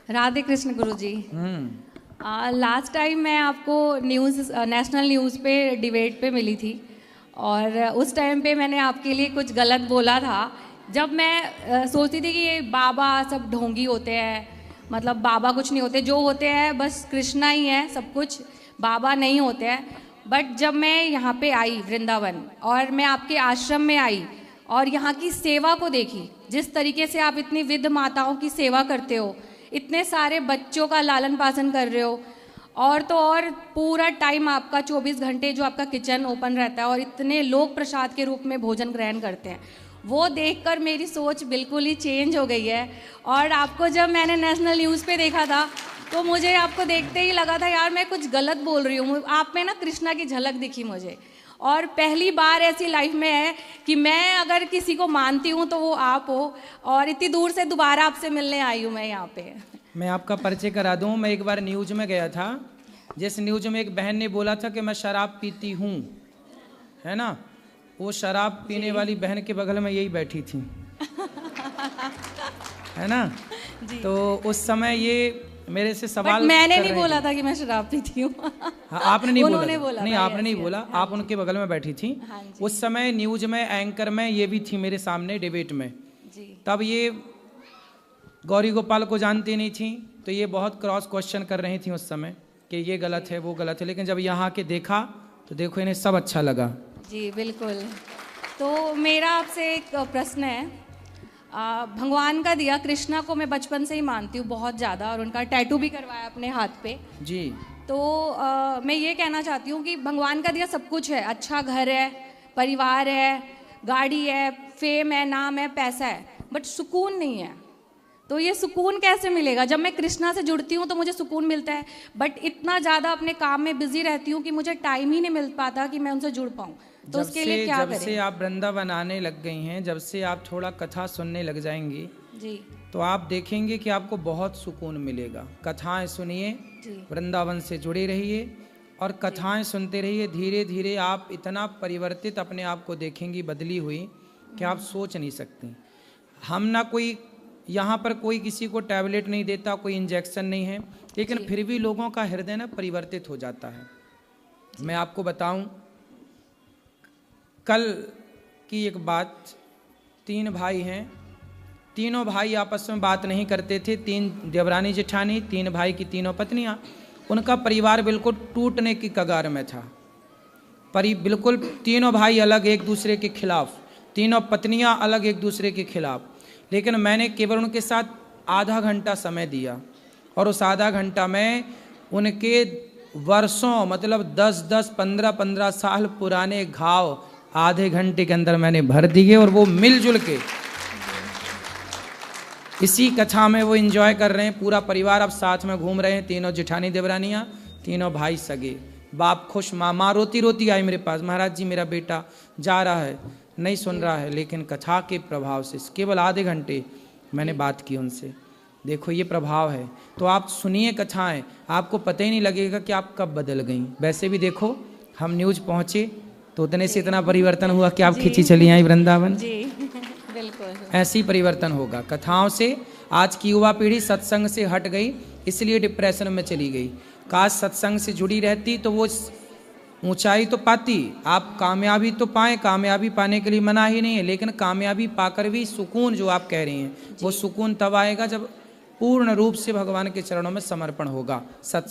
राधे कृष्ण गुरु जी। Last time मैं आपको national news पे डिबेट पे मिली थी और उस टाइम पे मैंने आपके लिए कुछ गलत बोला था। जब मैं सोचती थी कि ये बाबा सब ढोंगी होते हैं, मतलब बाबा कुछ नहीं होते, जो होते हैं बस कृष्णा ही है सब कुछ, बाबा नहीं होते हैं। बट जब मैं यहाँ पे आई वृंदावन और मैं आपके आश्रम में आई और यहाँ की सेवा को देखी, जिस तरीके से आप इतनी विध माताओं की सेवा करते हो, इतने सारे बच्चों का लालन पालन कर रहे हो, और तो और पूरा टाइम आपका 24 घंटे जो आपका किचन ओपन रहता है और इतने लोग प्रसाद के रूप में भोजन ग्रहण करते हैं, वो देखकर मेरी सोच बिल्कुल ही चेंज हो गई है। और आपको जब मैंने नेशनल न्यूज़ पे देखा था तो मुझे आपको देखते ही लगा था यार मैं कुछ गलत बोल रही हूँ। आप में ना कृष्णा की झलक दिखी मुझे, और पहली बार ऐसी लाइफ में है कि मैं अगर किसी को मानती हूँ तो वो आप हो, और इतनी दूर से दोबारा आपसे मिलने आई हूँ मैं यहाँ पे। मैं आपका परिचय करा दूँ। मैं एक बार न्यूज में गया था, जिस न्यूज में एक बहन ने बोला था कि मैं शराब पीती हूँ, है ना, वो शराब पीने वाली बहन के बगल में यही बैठी थी है ना जी। तो उस समय ये मेरे से सवाल मैंने नहीं बोला था कि मैं शराब पीती हूँ हाँ, आपने नहीं बोला नहीं, आपने नहीं बोला, हाँ, आप उनके बगल में बैठी थी। हाँ, उस समय न्यूज में एंकर में ये भी थी मेरे सामने डिबेट में जी। तब ये गौरी गोपाल को जानती नहीं थी, तो ये बहुत क्रॉस क्वेश्चन कर रही थी उस समय कि ये गलत है वो गलत है, लेकिन जब यहाँ के देखा तो देखो इन्हें सब अच्छा लगा जी। बिल्कुल। तो मेरा आपसे एक प्रश्न है। भगवान का दिया, कृष्णा को मैं बचपन से ही मानती हूँ बहुत ज़्यादा, और उनका टैटू भी करवाया अपने हाथ पे जी। तो मैं ये कहना चाहती हूँ कि भगवान का दिया सब कुछ है, अच्छा घर है, परिवार है, गाड़ी है, फेम है, नाम है, पैसा है, बट सुकून नहीं है। तो ये सुकून कैसे मिलेगा? जब मैं कृष्णा से जुड़ती हूँ तो मुझे सुकून मिलता है, बट इतना ज़्यादा अपने काम में बिजी रहती हूँ कि मुझे टाइम ही नहीं मिल पाता कि मैं उनसे जुड़ पाऊँ। तो उसके लिए क्या करें? जब से आप वृंदावन आने लग गई हैं, जब से आप थोड़ा कथा सुनने लग जाएंगी जी, तो आप देखेंगे कि आपको बहुत सुकून मिलेगा। कथाएं सुनिए, वृंदावन से जुड़े रहिए और कथाएं सुनते रहिए। धीरे धीरे आप इतना परिवर्तित अपने आप को देखेंगी, बदली हुई, कि आप सोच नहीं सकती। हम ना कोई यहाँ पर कोई किसी को टैबलेट नहीं देता, कोई इंजेक्शन नहीं है, लेकिन फिर भी लोगों का हृदय ना परिवर्तित हो जाता है। मैं आपको बताऊं, कल की एक बात, 3 भाई हैं, तीनों भाई आपस में बात नहीं करते थे, 3 देवरानी जेठानी, 3 भाई की 3 पत्नियां। उनका परिवार बिल्कुल टूटने की कगार में था। बिल्कुल तीनों भाई अलग एक दूसरे के खिलाफ, तीनों पत्नियां अलग एक दूसरे के खिलाफ। लेकिन मैंने केवल उनके साथ आधा घंटा समय दिया, और उस आधा घंटा में उनके वर्षों, मतलब 10-10, 15-15 साल पुराने घाव आधे घंटे के अंदर मैंने भर दिए, और वो मिलजुल के इसी कथा में वो एंजॉय कर रहे हैं। पूरा परिवार अब साथ में घूम रहे हैं, तीनों जेठानी देवरानियां, तीनों भाई सगे। बाप खुश, माँ रोती रोती आई मेरे पास, महाराज जी मेरा बेटा जा रहा है, नहीं सुन रहा है, लेकिन कथा के प्रभाव से केवल आधे घंटे मैंने बात की उनसे। देखो ये प्रभाव है। तो आप सुनिए कथाएं, आपको पता ही नहीं लगेगा कि आप कब बदल गई। वैसे भी देखो, हम न्यूज पहुंचे तो उतने से इतना परिवर्तन हुआ कि आप खिंची चली आई वृंदावन जी। बिल्कुल ऐसी परिवर्तन होगा कथाओं से। आज की युवा पीढ़ी सत्संग से हट गई, इसलिए डिप्रेशन में चली गई। काश सत्संग से जुड़ी रहती तो वो ऊंचाई तो पाती। आप कामयाबी तो पाएं, कामयाबी पाने के लिए मना ही नहीं है, लेकिन कामयाबी पाकर भी सुकून जो आप कह रही हैं, वो सुकून तब आएगा जब पूर्ण रूप से भगवान के चरणों में समर्पण होगा। सत्संग